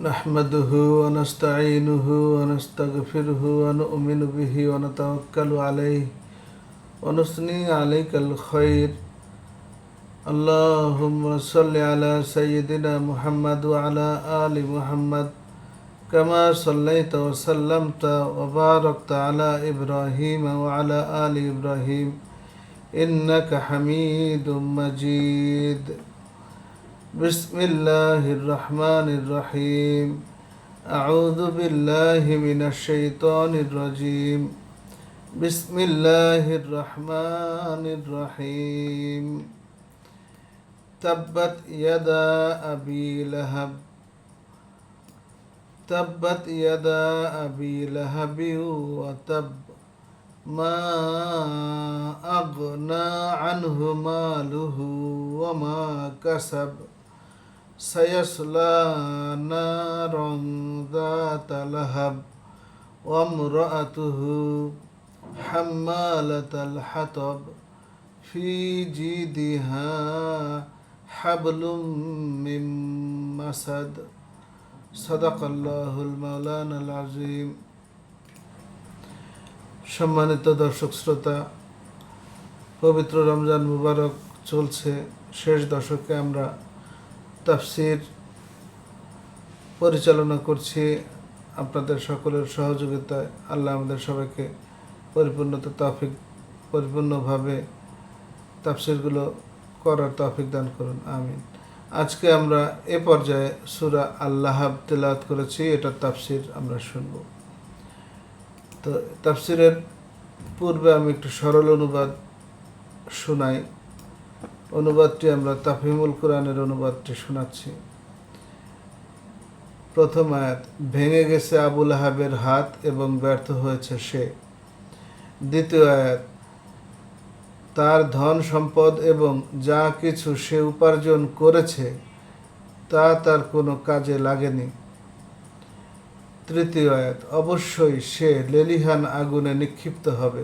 نحمده ونستعينه ونستغفره ونؤمن به ونتوكل عليه ونثني عليك الخير. اللهم صل على سيدنا محمد وعلى آل محمد كما صليت وسلمت وباركت على إبراهيم وعلى آل إبراهيم إنك حميد مجيد. بسم الله الرحمن الرحيم. أعوذ بالله من الشيطان الرجيم. بسم الله الرحمن الرحيم. تبت يدا أبي لهب تبت يدا أبي لهب وتب ما أغنى عنه ماله وما كسب سيصلى نارا ذات لهب وامرأته حمالة الحطب في جيدها حبل من مسد. صدق الله المولانا العظيم. সম্মানিত দর্শক শ্রোতা, পবিত্র রমজান মুবারক চলছে। শেষ দশকে আমরা তাফসির পরিচালনা করছি আপনাদের সকলের সহযোগিতায়। আল্লাহ আমাদের সবাইকে পরিপূর্ণভাবে তাফসিরগুলো করার তৌফিক দান করুন, আমিন। আজকে আমরা এ পর্যায়ে সূরা আল-লাহাব তেলাওয়াত করেছি, এটার তাফসির আমরা শুনব। তো তাফসিরের পূর্বে আমি একটু সরল অনুবাদ শোনাই। অনুবাদটি আমরা তাফহিমুল কোরআনের অনুবাদটি শোনাচ্ছি। প্রথম আয়াত, ভেঙে গেছে আবু লাহাবের হাত এবং ব্যর্থ হয়েছে সে। দ্বিতীয় আয়াত, তার ধন সম্পদ এবং যা কিছু সে উপার্জন করেছে তা তার কোনো কাজে লাগেনি। তৃতীয় আয়াত, অবশ্যই সে লেলিহান আগুনে নিক্ষিপ্ত হবে।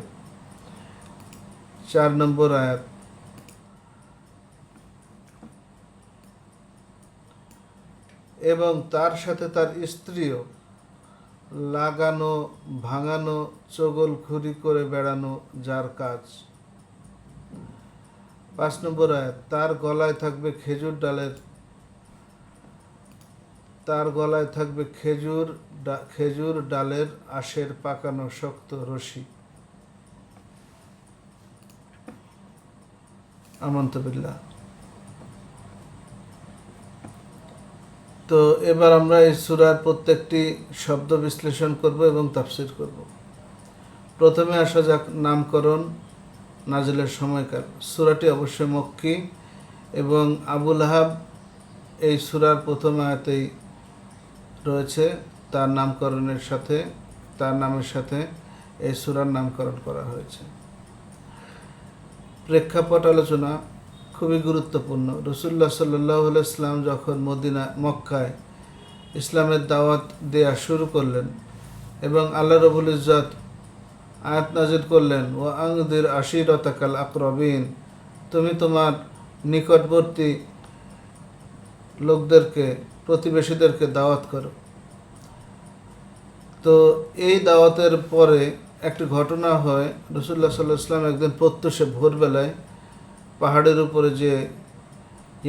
4 নম্বর আয়াত, এবং তার সাথে তার স্ত্রীও লাগানো ভাঙানো চগলখুরি করে বেড়ানো যার কাজ। 5 নম্বর আয়াত, তার গলায় থাকবে খেজুর ডালের আঁশের পাকানো শক্ত রশি। আমানতু বিল্লাহ। তো এবার আমরা এই সূরার প্রত্যেকটি শব্দ বিশ্লেষণ করব এবং তাফসীর করব। প্রথমে আসা যাক নামকরণ, নাজিলের সময়কাল। সূরাটি অবশ্যই মক্কি এবং আবু লাহাব এই সূরার প্রথম আয়াতেই রয়েছে। তার নামের সাথে এই সূরার নামকরণ করা হয়েছে। প্রেক্ষাপট আলোচনা খুবই গুরুত্বপূর্ণ। রাসূলুল্লাহ সাল্লাল্লাহু আলাইহি ওয়াসাল্লাম যখন মক্কায় ইসলামের দাওয়াত দেয়া শুরু করলেন এবং আল্লাহ রাব্বুল ইজ্জত আয়াত নাযিল করলেন, ওয়া আনযির আশীরাতাকাল আকরাবিন, তুমি তোমার নিকটবর্তী লোকদেরকে, প্রতিবেশীদেরকে দাওয়াত করো। তো এই দাওয়াতের পরে একটি ঘটনা হয়। রাসূলুল্লাহ সাল্লাল্লাহু আলাইহি ওয়াসাল্লাম একদিন প্রত্যুষে ভোরবেলায় পাহাড়ের উপরে যে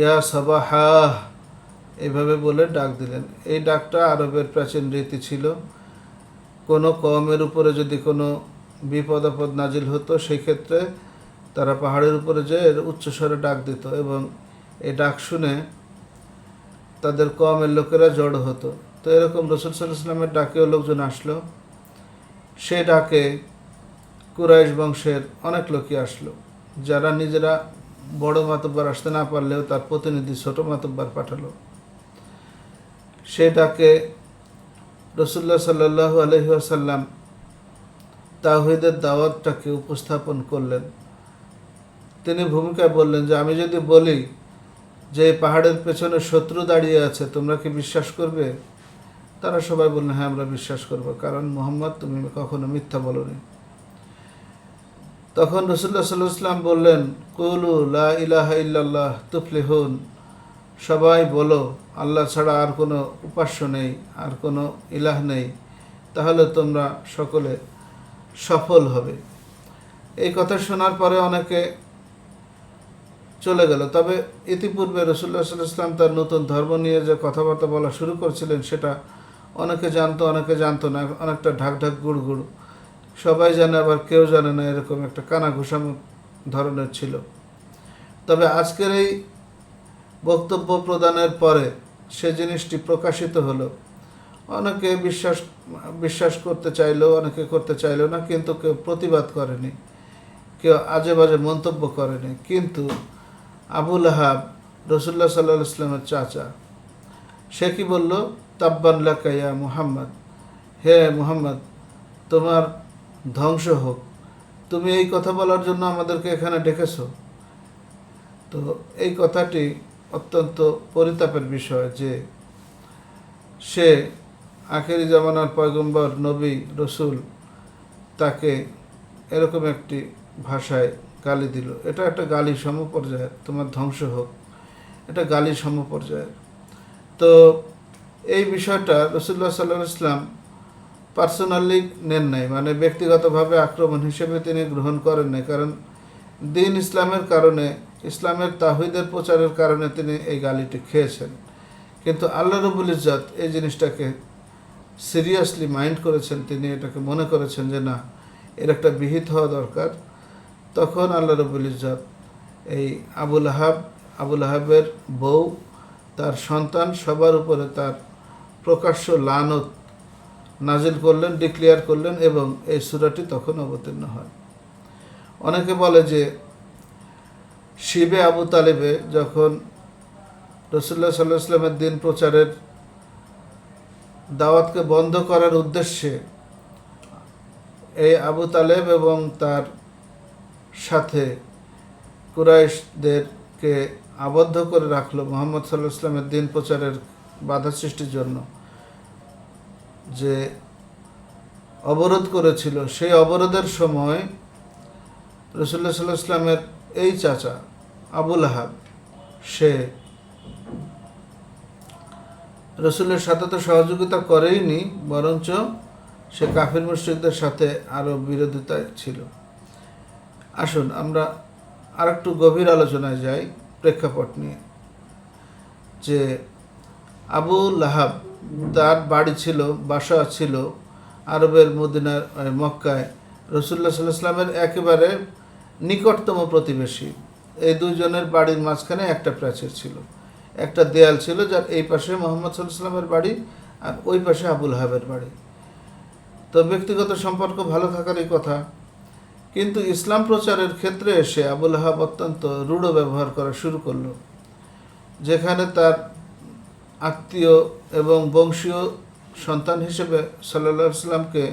ইয়া সাবাহা এইভাবে বলে ডাক দিলেন। এই ডাকটা আরবের প্রাচীন রীতি ছিল। কোনো কওমের উপরে যদি কোনো বিপদ আপদ নাজিল হতো সেই ক্ষেত্রে তারা পাহাড়ের উপরে যেয়ে উচ্চস্বরে ডাক দিত এবং এই ডাক শুনে তাদের কওমের লোকেরা জড়ো হতো। তো এরকম রাসূল সাল্লাল্লাহু আলাইহি ওয়াসাল্লামের ডাকেও লোকজন আসলো। সেই ডাকে কুরাইশ বংশের অনেক লোকই আসলো, যারা নিজেরা বড় মাতব্বর আসতে না পারলেও তার প্রতিনিধি ছোট মাতব্বর পাঠালো। সেই ডাকে রাসূলুল্লাহ সাল্লাল্লাহু আলাইহি ওয়াসাল্লাম তাওহীদের দাওয়াতটাকে উপস্থাপন করলেন। তিনি ভূমিকায় বললেন যে, আমি যদি বলি যে পাহাড়ের পেছনে শত্রু দাঁড়িয়ে আছে, তোমরা কি বিশ্বাস করবে? তারা সবাই বললেন, হ্যাঁ আমরা বিশ্বাস করব, কারণ মুহাম্মদ তুমি কখনো মিথ্যা বলোনি। তখন রাসূলুল্লাহ সাল্লাল্লাহু আলাইহি ওয়াসাল্লাম বললেন, কুলু লা ইলাহা ইল্লাল্লাহ তুফলিহুন, সবাই বলো আল্লাহ ছাড়া আর কোনো উপাস্য নেই, আর কোনো ইলাহ নেই, তাহলে তোমরা সকলে সফল হবে। এই কথা শোনার পরে অনেকে চলে গেল। তবে ইতিপূর্বে রাসূলুল্লাহ সাল্লাল্লাহু আলাইহি ওয়াসাল্লাম তার নতুন ধর্ম নিয়ে যে কথাবার্তা বলা শুরু করছিলেন সেটা অনেকে জানতো, অনেকে জানতো না, অনেকটা ঢাক ঢাক গুড় গুড়, সবাই জানে আবার কেউ জানে না, এরকম একটা কানা ঘুষানো ধরনের ছিল। তবে আজকের এই বক্তব্য প্রদানের পরে সে জিনিসটি প্রকাশিত হলো। অনেকে বিশ্বাস করতে চাইলো, অনেকে করতে চাইলো না, কিন্তু কেউ প্রতিবাদ করেনি, কেউ আজে বাজে মন্তব্য করেনি। কিন্তু আবু লাহাব রাসূলুল্লাহ সাল্লাল্লাহু আলাইহি ওয়াসাল্লামের চাচা, সে কি বলল? তাব্বান লাকা ইয়া মুহাম্মদ, হে মুহাম্মদ তোমার ধ্বংস হোক, তুমি এই কথা বলার জন্য আমাদেরকে এখানে ডেকেছো। তো এই কথাটি অত্যন্ত পরিতাপের বিষয় যে সে আখেরি জামানার পয়গম্বর, নবী, রসুল, তাকে এরকম একটি ভাষায় গালি দিল। এটা একটা গালি সমপর্যায়ের, তোমার ধ্বংস হোক, এটা গালি সমপর্যায়ের। তো এই বিষয়টা রাসূলুল্লাহ সাল্লাল্লাহু আলাইহি ওয়াসাল্লাম পার্সোনালি নেন নাই, মানে ব্যক্তিগতভাবে আক্রমণ হিসেবে তিনি গ্রহণ করেন নাই। কারণ দিন ইসলামের কারণে, ইসলামের তাওহীদের প্রচারের কারণে তিনি এই গালিটি খেয়েছেন। কিন্তু আল্লাহ রাব্বুল ইজ্জত এই জিনিসটাকে সিরিয়াসলি মাইন্ড করেছেন, তিনি এটাকে মনে করেছেন যে না, এর একটা বিহিত হওয়া দরকার। তখন আল্লাহ রাব্বুল ইজ্জত এই আবু লাহাবের বউ, তার সন্তান, সবার উপরে তার প্রকাশ্য লানত নাজিল করলেন, ডিক্লেয়ার করলেন, এবং এই সূরাটি তখন অবতীর্ণ হয়। অনেকে বলে যে শিবে আবু তালেবে যখন রাসূলুল্লাহ সাল্লাল্লাহু আলাইহি ওয়াসাল্লামের দিন প্রচারের দাওয়াতকে বন্ধ করার উদ্দেশ্যে এই আবু তালেব এবং তার সাথে কুরাইশদেরকে আবদ্ধ করে রাখলো মুহাম্মদ সাল্লাল্লাহু আলাইহি ওয়াসাল্লামের দিন প্রচারের বাধা সৃষ্টির জন্য, যে অবরোধ করেছিল, সেই অবরোধের সময় রাসূলুল্লাহ সাল্লাল্লাহু আলাইহি ওয়াসাল্লামের এই চাচা আবু লাহাব, সে রসুলের সাথে তো সহযোগিতা করেইনি, বরঞ্চ সে কাফির মুশরিকদের সাথে আরও বিরোধিতায় ছিল। আসুন আমরা আরেকটু গভীর আলোচনায় যাই প্রেক্ষাপট নিয়ে। যে আবু লাহাব, তার বাড়ি ছিল, বাসা ছিল আরবের মদিনার মক্কায়, রাসূলুল্লাহ সাল্লাল্লাহু আলাইহি ওয়াসাল্লামের একেবারে নিকটতম প্রতিবেশী। এই দুইজনের বাড়ির মাঝখানে একটা প্রাচীর ছিল, একটা দেয়াল ছিল, যার এই পাশে মুহাম্মদ সাল্লাল্লাহু আলাইহি ওয়াসাল্লামের বাড়ি আর ওই পাশে আবু লাহাবের বাড়ি। তো ব্যক্তিগত সম্পর্ক ভালো থাকারই কথা, কিন্তু ইসলাম প্রচারের ক্ষেত্রে এসে আবু লাহাব অত্যন্ত রূঢ় ব্যবহার করা শুরু করলো। যেখানে তার আত্মীয় এবং বংশীয় সন্তান হিসেবে সাল্লাল্লাহু আলাইহি ওয়াসাল্লামকে,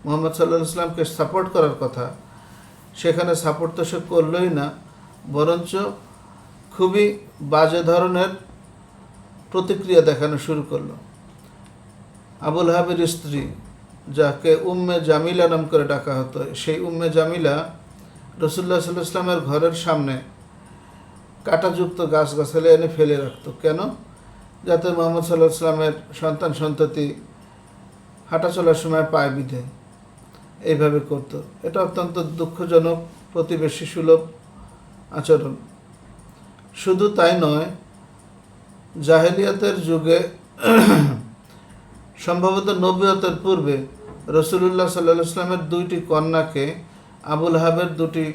মুহাম্মদ সাল্লাল্লাহু আলাইহি ওয়াসাল্লামকে সাপোর্ট করার কথা, সেখানে সাপোর্ট তো সে করলই না, বরঞ্চ খুবই বাজে ধরনের প্রতিক্রিয়া দেখানো শুরু করলো। আবু লাহাবের স্ত্রী, যাকে উম্মে জামিলা নাম করে ডাকা হতো, সেই উম্মে জামিলা রাসূলুল্লাহ সাল্লাল্লাহু আলাইহি ওয়াসাল্লামের ঘরের সামনে কাঁটাযুক্ত গাছগাছালি এনে ফেলে রাখতো। কেন? যাতে মুহাম্মদ সাল্লাল্লাহু আলাইহি ওয়াসাল্লামের সন্তান সন্ততি হাঁটা চলার সময় পায়ে বিঁধে, এইভাবে করত। এটা অত্যন্ত দুঃখজনক, প্রতিবেশী সুলভ আচরণ। শুধু তাই নয়, জাহেলিয়াতের যুগে সম্ভবত নবুয়তের পূর্বে রাসূলুল্লাহ সাল্লাল্লাহু আলাইহি ওয়াসাল্লামের দুইটি কন্যাকে আবু লাহাবের দুটি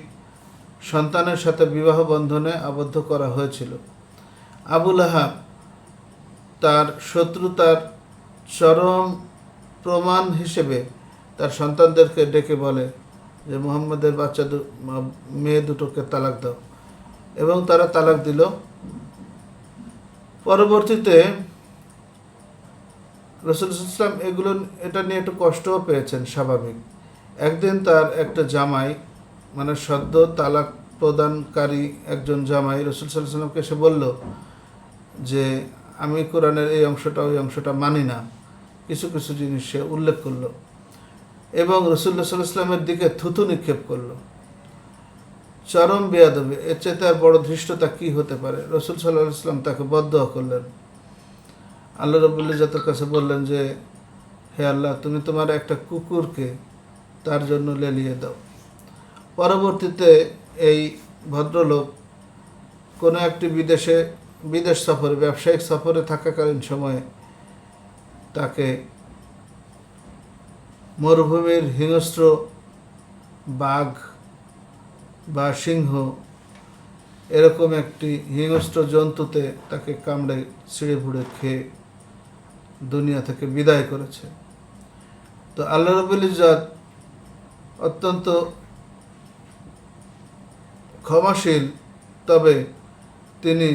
সন্তানের সাথে বিবাহ বন্ধনে আবদ্ধ করা হয়েছিল। আবু লাহাব তার শত্রুতার চরম প্রমাণ হিসেবে তার সন্তানদেরকে ডেকে বলে যে মুহাম্মদের বাচ্চা মেয়ে দুটোকে তালাক দাও, এবং তারা তালাক দিল। পরবর্তীতে রাসূল সাল্লাল্লাহু আলাইহি ওয়াসাল্লাম এটা নিয়ে একটু কষ্টও পেয়েছেন, স্বাভাবিক। একদিন তার একটা জামাই, মানে সদ্য তালাক প্রদানকারী একজন জামাই রাসূল সাল্লাল্লাহু আলাইহি ওয়াসাল্লামকে এসে বলল যে আমি কোরআনের এই অংশটা ওই অংশটা মানি না, কিছু কিছু জিনিস সে উল্লেখ করলো, এবং রাসূলুল্লাহ সাল্লাল্লাহু আলাইহি ওয়াসাল্লামের দিকে থুতু নিক্ষেপ করলো। চরম বেয়াদবি, এর চেয়ে আর বড় ধৃষ্টতা কি হতে পারে। রসুল সাল্লাল্লাহু আলাইহি ওয়াসাল্লাম তাকে বদদোয়া করলেন। আল্লাহ রাব্বুল ইজ্জতের কাছে বললেন যে, হে আল্লাহ, তুমি তোমার একটা কুকুরকে তার জন্য লেলিয়ে দাও। পরবর্তীতে এই ভদ্রলোক কোনো একটি বিদেশ সফরে, ব্যবসায়িক সফরে থাকাকালীন সময়ে তাকে মরুভূমির হিংস্র বাঘ বা সিংহ এরকম একটি হিংস্র জন্তুতে তাকে কামড়ে ছিঁড়ে ভুড়ে খেয়ে দুনিয়া থেকে বিদায় করেছে। তো আল্লাহ রাব্বুল ইজ্জত অত্যন্ত ক্ষমাশীল, তবে তিনি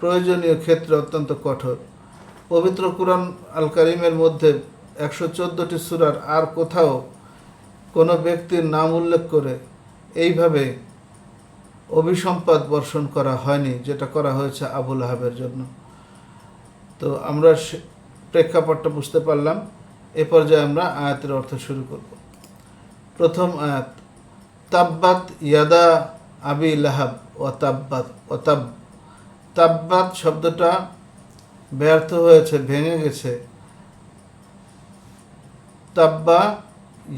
প্রয়োজনীয় ক্ষেত্রে অত্যন্ত কঠোর। পবিত্র কুরআন আল কারিমের মধ্যে 114টি সূরার আর কোথাও কোনো ব্যক্তির নাম উল্লেখ করে এইভাবে অভিসম্পাদ বর্ষণ করা হয়নি যেটা করা হয়েছে আবু লাহাবের জন্য। তো আমরা প্রেক্ষাপটটা বুঝতে পারলাম। এ পর্যায়ে আমরা আয়াতের অর্থ শুরু করব। প্রথম আয়াত, তাব্বাত ইয়াদা আবি লাহাব ও তাব্বাত ও তাব। তাব্বাত শব্দটা ব্যর্থ হয়েছে, ভেঙে গেছে। তাব্বা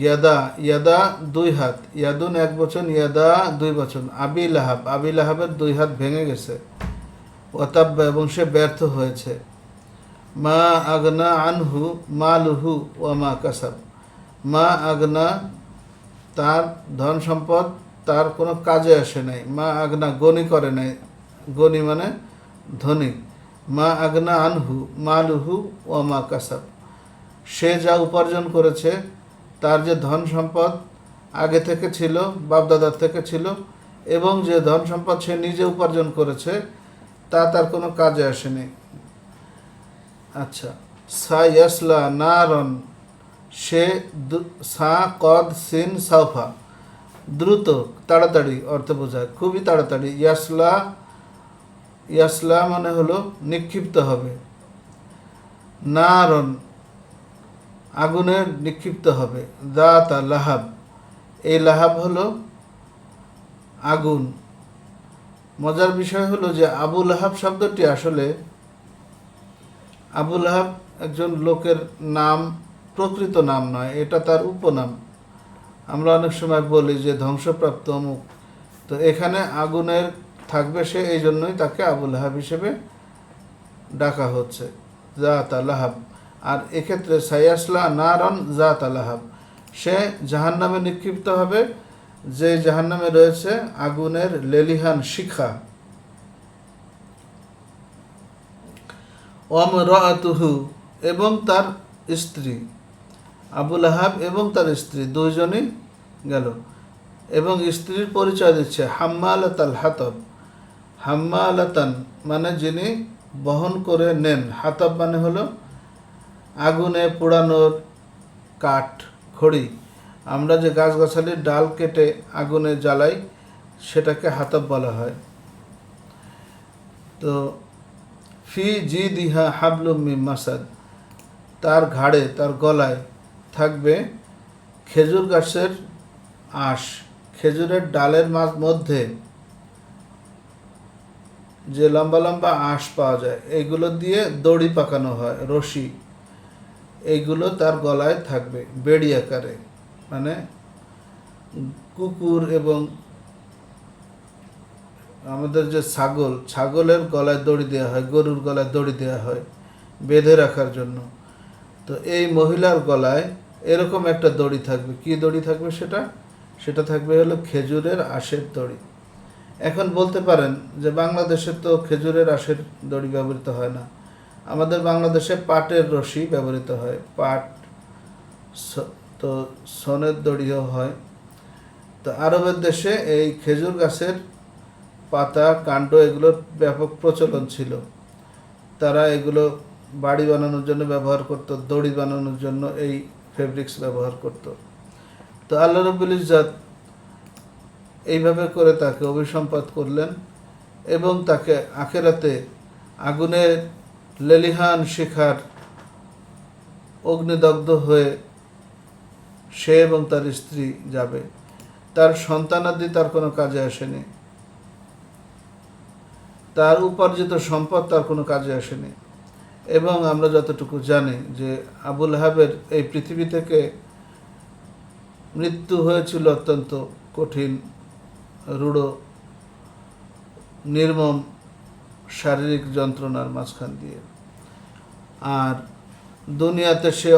ইয়াদা, ইয়াদা দুই হাত, ইয়াদুন এক বচন, ইয়াদা দুই বচন। আবি লাহাব, আবি লাহাবের দুই হাত ভেঙে গেছে। ওয়াতাব্বা, এবং সে ব্যর্থ হয়েছে। মা আগনা আনহু মালুহু ওয়া মা কাসাব। মা আগনা, তার ধন সম্পদ তার কোনো কাজে আসে নাই। মা আগনা, গনি করে নাই, গনি মানে ধনী। মা আগনা আনহু মালুহু ওয়া মা কাসাব, সে যা উপার্জন করেছে, তার যে ধন সম্পদ আগে থেকে ছিল, বাপদাদার থেকে ছিল, এবং যে ধন সম্পদ সে নিজে উপার্জন করেছে তা তার কোনো কাজে আসেনি। আচ্ছা, সায়াসলা নারন, সে সা কদ সিন সাউফা, দ্রুত, তাড়াতাড়ি অর্থ বোঝায়, খুবই তাড়াতাড়ি। ইয়াসলা, ইয়াসলা মানে হলো নিক্ষিপ্ত হবে। নারন, আগুনের নিক্ষিপ্ত হবে। দাতা লাহাব, এই লাহাব হলো আগুন। মজার বিষয় হলো যে আবু লাহাব শব্দটি আসলে, আবু লাহাব একজন লোকের নাম, প্রকৃত নাম নয়, এটা তার উপনাম। আমরা অনেক সময় বলি যে ধ্বংসপ্রাপ্ত অমুক, তো এখানে আগুনের থাকবে সে, এই জন্যই তাকে আবু লাহাব হিসেবে ডাকা হচ্ছে, জাতা লাহাব। আর এক্ষেত্রে সায়াসলা নারন জাতা লাহাব, সে জাহান্নামে নিক্ষিপ্ত হবে, যে জাহান্নামে রয়েছে আগুনের লেলিহান শিখা। ওয়ামরাতুহু, এবং তার স্ত্রী, আবু লাহাব এবং তার স্ত্রী দুইজনই গেল। এবং স্ত্রীর পরিচয় দিচ্ছে হাম্মালাতাল হাতব। হাম্মালাতান মানে যিনি বহন করে নেন, হাতব মানে হলো আগুনে পোড়ানোর কাঠ, খড়ি। আমরা যে গাছগাছালির ডাল কেটে আগুনে জ্বালাই সেটাকে হাতব বলা হয়। তো ফি জি দিহা হাবলুম মিন মাসাদ, তার ঘাড়ে, তার গলায় থাকবে খেজুর গাছের আঁশ। খেজুরের ডালের মধ্যে যে লম্বা লম্বা আঁশ পাওয়া যায়, এইগুলো দিয়ে দড়ি পাকানো হয়, রশি, এইগুলো তার গলায় থাকবে বেড়ি আকারে। মানে কুকুর এবং আমাদের যে ছাগলের গলায় দড়ি দেওয়া হয়, গরুর গলায় দড়ি দেওয়া হয় বেঁধে রাখার জন্য। তো এই মহিলার গলায় এরকম একটা দড়ি থাকবে। কি দড়ি থাকবে সেটা থাকবে হলো খেজুরের আঁশের দড়ি। এখন বলতে পারেন যে বাংলাদেশে তো খেজুরের আঁশের দড়ি ব্যবহৃত হয় না, আমাদের বাংলাদেশে পাটের রশি ব্যবহৃত হয়, পাট, তো সনের দড়িও হয়। তো আরবের দেশে এই খেজুর গাছের পাতা, কাণ্ড, এগুলোর ব্যাপক প্রচলন ছিল। তারা এগুলো বাড়ি বানানোর জন্য ব্যবহার করত, দড়ি বানানোর জন্য এই ফেব্রিক্স ব্যবহার করত। তো আল্লাহ রাব্বুল ইজ্জত এইভাবে করে তাকে অভিসম্পাত করলেন এবং তাকে আখিরাতে আগুনের লেলিহান শিখার অগ্নিদগ্ধ হয়ে সে এবং তার স্ত্রী যাবে। তার সন্তানাদি তার কোনো কাজে আসেনি, তার উপার্জিত সম্পদ তার কোনো কাজে আসেনি। এবং আমরা যতটুকু জানি যে আবু লাহাবের এই পৃথিবী থেকে মৃত্যু হয়েছিল অত্যন্ত কঠিন, রূঢ়, নির্মম শারীরিক যন্ত্রণার মাঝখান দিয়ে। আর দুনিয়াতে সে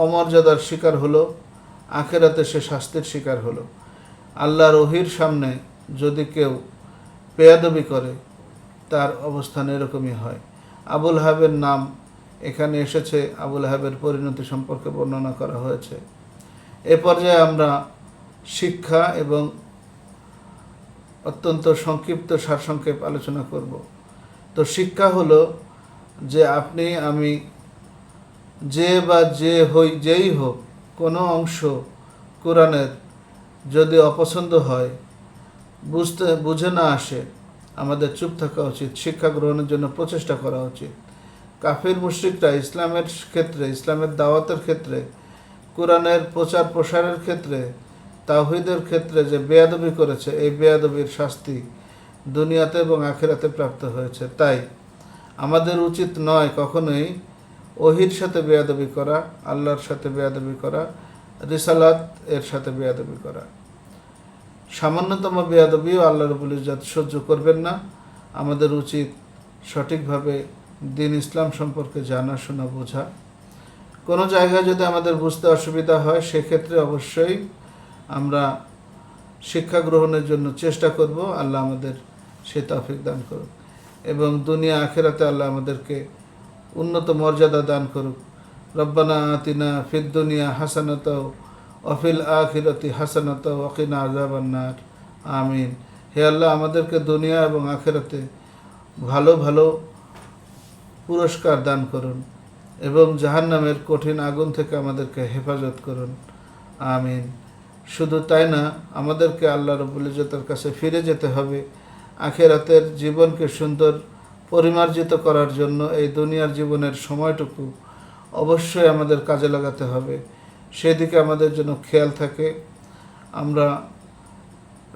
অমর্যাদার শিকার হলো, আখেরাতে সে শাস্তির শিকার হলো। আল্লাহর ওহীর সামনে যদি কেউ বেয়াদবি করে তার অবস্থান এরকমই হয়। আবু লাহাবের নাম এখানে এসেছে, আবু লাহাবের পরিণতি সম্পর্কে বর্ণনা করা হয়েছে। এ পর্যায়ে আমরা শিক্ষা এবং অত্যন্ত সংক্ষিপ্ত সারসংক্ষেপ আলোচনা করব। তো শিক্ষা হলো যে আপনি আমি যে বা যেই হোক, কোনো অংশ কোরআনের যদি অপছন্দ হয়, বুঝে না আসে, আমাদের চুপ থাকা উচিত, শিক্ষা গ্রহণের জন্য প্রচেষ্টা করা উচিত। কাফির মুশরিকরা ইসলামের ক্ষেত্রে, ইসলামের দাওয়াতের ক্ষেত্রে, কোরআনের প্রচার প্রসারের ক্ষেত্রে, তাওহীদের ক্ষেত্রে যে বেয়াদবি করেছে, এই বেয়াদবির শাস্তি দুনিয়াতে এবং আখিরাতে প্রাপ্ত হয়েছে। তাই আমাদের উচিত নয় কখনোই ওহীর সাথে বেয়াদবি করা, আল্লাহর সাথে বেয়াদবি করা, রিসালাত এর সাথে বেয়াদবি করা। সামান্যতম বেয়াদবিও আল্লাহ রাব্বুল ইজ্জত সহ্য করবেন না। আমাদের উচিত সঠিকভাবে দ্বীন ইসলাম সম্পর্কে জানা, শোনা, বোঝা। কোনো জায়গায় যদি আমাদের বুঝতে অসুবিধা হয়, সেক্ষেত্রে অবশ্যই আমরা শিক্ষা গ্রহণের জন্য চেষ্টা করব। আল্লাহ আমাদের সে তৌফিক দান করুক এবং দুনিয়া আখিরাতে আল্লাহ আমাদেরকে উন্নত মর্যাদা দান করুক। রব্বানা আতিনা ফিদ দুনিয়া হাসানাতাও ওয়া ফিল আখিরাতি হাসানাতাও ওয়া কিনা আযাবান নার। আমিন। হে আল্লাহ, আমাদেরকে দুনিয়া এবং আখিরাতে ভালো ভালো পুরস্কার দান করুন এবং জাহান্নামের কঠিন আগুন থেকে আমাদেরকে হেফাজত করুন। আমিন। শুধু তাই না, আমাদেরকে আল্লাহ রাব্বুল ইজ্জতের কাছে ফিরে যেতে হবে। আখিরাতের জীবনকে সুন্দর পরিমার্জিত করার জন্য এই দুনিয়ার জীবনের সময়টুকু অবশ্যই আমাদের কাজে লাগাতে হবে। সেদিকে আমাদের জন্য খেয়াল থাকে। আমরা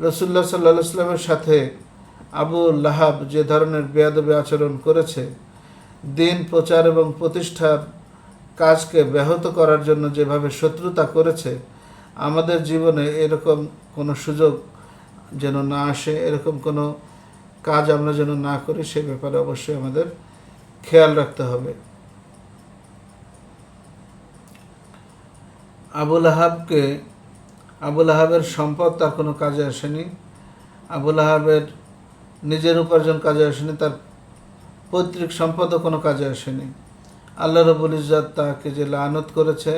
রাসূলুল্লাহ সাল্লাল্লাহু আলাইহি ওয়াসাল্লামের সাথে আবু লাহাব যে ধরনের বেয়াদবি আচরণ করেছে, দ্বীন প্রচার এবং প্রতিষ্ঠার কাজকে ব্যাহত করার জন্য যেভাবে শত্রুতা করেছে, আমাদের জীবনে এরকম কোনো সুযোগ যেন না আসে, এরকম কোনো কাজ আমরা যেন না করি, সে ব্যাপারে অবশ্যই আমাদের খেয়াল রাখতে হবে। আবু লাহাবের সম্পদ তার কোনো কাজে আসেনি, আবু লাহাবের নিজের উপার্জন কাজে আসেনি, তার পৈতৃক সম্পদও কোনো কাজে আসেনি। আল্লাহ রাব্বুল ইজ্জত তাকে যে লানত করেছে,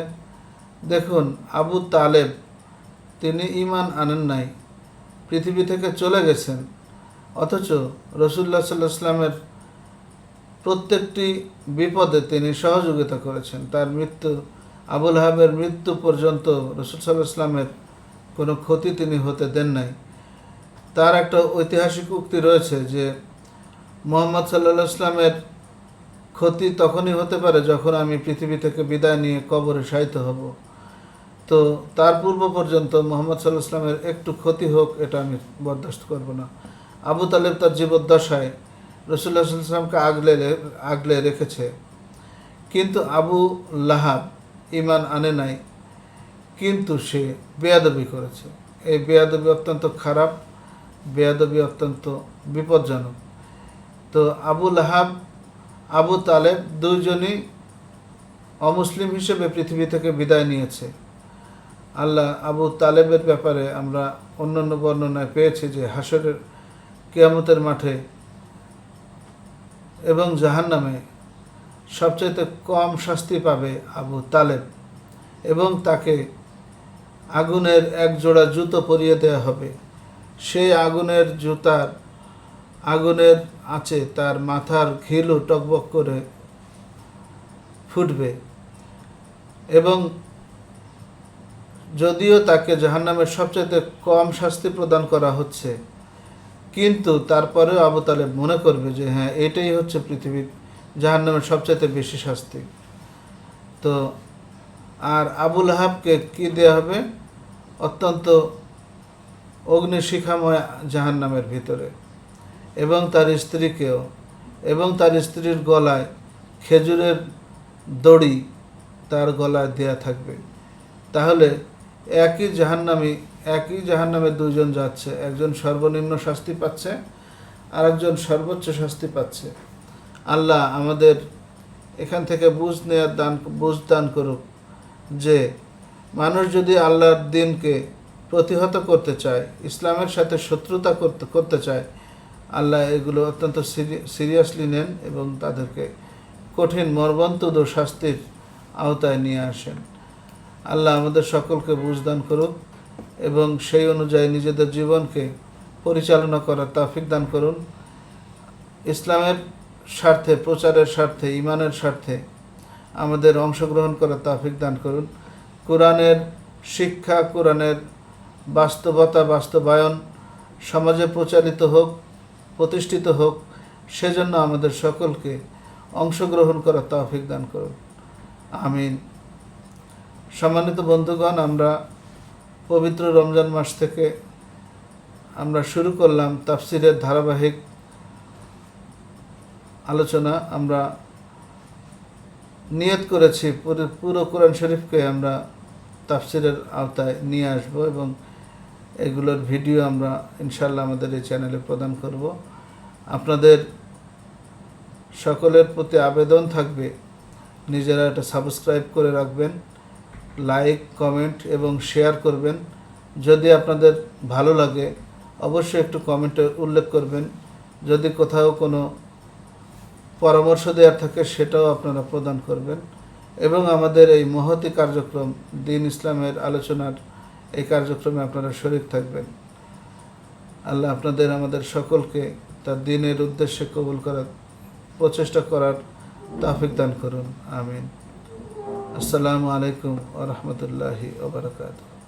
দেখুন, আবু তালেব তিনি ঈমান আনেন নাই, পৃথিবী থেকে চলে গেছেন, অথচ রাসূলুল্লাহ সাল্লাল্লাহু আলাইহি ওয়াসাল্লামের প্রত্যেকটি বিপদে তিনি সহযোগিতা করেছেন। তার মৃত্যু, আবু লাহাবের মৃত্যু পর্যন্ত রাসূল সাল্লাল্লাহু আলাইহি ওয়াসাল্লামের কোনো ক্ষতি তিনি হতে দেন নাই। তার একটা ঐতিহাসিক উক্তি রয়েছে যে মুহাম্মদ সাল্লাল্লাহু আলাইহি ওয়াসাল্লামের ক্ষতি তখনই হতে পারে যখন আমি পৃথিবী থেকে বিদায় নিয়ে কবরে শায়িত হব। তো তার পূর্ব পর্যন্ত মুহাম্মদ সাল্লাল্লাহু আলাইহি ওয়াসাল্লামের একটু ক্ষতি হোক, এটা আমি বরদাস্ত করব না। আবু তালেব তার জীবদ্দশায় রাসূলুল্লাহ সাল্লাল্লাহু আলাইহি ওয়াসাল্লামকে আগলে রেখেছে, কিন্তু আবু লাহাব ঈমান আনে নাই, কিন্তু সে বেয়াদবি করেছে। এই বেয়াদবি অত্যন্ত খারাপ, বেয়াদবি অত্যন্ত বিপজ্জনক। তো আবু লাহাব, আবু তালেব দুইজনই অমুসলিম হিসেবে পৃথিবী থেকে বিদায় নিয়েছে। আল্লাহ আবু তালেবের ব্যাপারে আমরা অন্যান্য বর্ণনায় পেয়েছি যে হাসরের কিয়ামতের মাঠে এবং জাহান্নামে সবচাইতে কম শাস্তি পাবে আবু তালেব এবং তাকে আগুনের এক জোড়া জুতো পরিয়ে দেওয়া হবে। সেই আগুনের জুতার আগুনের আঁচে তার মাথার ঘিলু টকবক করে ফুটবে এবং যদিও তাকে জাহান্নামের সবচাইতে কম শাস্তি প্রদান করা হচ্ছে, কিন্তু তারপরেও আবু তালেব মনে করবে যে হ্যাঁ, এটাই হচ্ছে পৃথিবীর জাহান্নামের সবচাইতে বেশি শাস্তি। তো আর আবু লাহাবকে কি দেওয়া হবে? অত্যন্ত অগ্নিশিখাময় জাহান্নামের ভিতরে, এবং তার স্ত্রীকেও, এবং তার স্ত্রীর গলায় খেজুরের দড়ি তার গলায় দেয়া থাকবে। তাহলে একই জাহান্নামে দুজন যাচ্ছে, একজন সর্বনিম্ন শাস্তি পাচ্ছে আর একজন সর্বোচ্চ শাস্তি পাচ্ছে। আল্লাহ আমাদের এখান থেকে বুঝ দান করুক যে মানুষ যদি আল্লাহর দিনকে প্রতিহত করতে চায়, ইসলামের সাথে শত্রুতা করতে চায়, আল্লাহ এগুলো অত্যন্ত সিরিয়াসলি নেন এবং তাদেরকে কঠিন মর্মন্তুদ শাস্তির আওতায় নিয়ে আসেন। আল্লাহ আমাদের সকলকে বুঝদান করুক এবং সেই অনুযায়ী নিজেদের জীবনকে পরিচালনা করার তৌফিক দান করুন। ইসলামের স্বার্থে, প্রচারের স্বার্থে, ঈমানের স্বার্থে আমাদের অংশগ্রহণ করার তৌফিক দান করুন। কোরআনের শিক্ষা, কোরআনের বাস্তবায়ন সমাজে প্রচারিত হোক, প্রতিষ্ঠিত হোক, সেজন্য আমাদের সকলকে অংশগ্রহণ করার তৌফিক দান করুন। আমিন। সম্মানিত বন্ধুগণ, আমরা পবিত্র রমজান মাস থেকে আমরা শুরু করলাম তাফসিরের ধারাবাহিক আলোচনা। আমরা নিয়ত করেছি পুরো কোরআন শরীফকে আমরা তাফসিরের আওতায় নিয়ে আসব এবং এগুলোর ভিডিও আমরা ইনশাআল্লাহ আমাদের এই চ্যানেলে প্রদান করব। আপনাদের সকলের প্রতি আবেদন থাকবে, নিজেরা এটা সাবস্ক্রাইব করে রাখবেন, লাইক, কমেন্ট এবং শেয়ার করবেন। যদি আপনাদের ভালো লাগে অবশ্যই একটু কমেন্টে উল্লেখ করবেন। যদি কোথাও কোনো পরামর্শ দেওয়ার থাকে সেটাও আপনারা প্রদান করবেন এবং আমাদের এই মহতী কার্যক্রম, দ্বীন ইসলামের আলোচনার এই কার্যক্রমে আপনারা শরীক থাকবেন। আল্লাহ আপনাদের আমাদের সকলকে তার দ্বীনের উদ্দেশ্যে কবুল করার প্রচেষ্টা করার তৌফিক দান করুন। আমিন। আসসালামু আলাইকুম ওয়া রাহমাতুল্লাহি ওয়া বারাকাতুহু।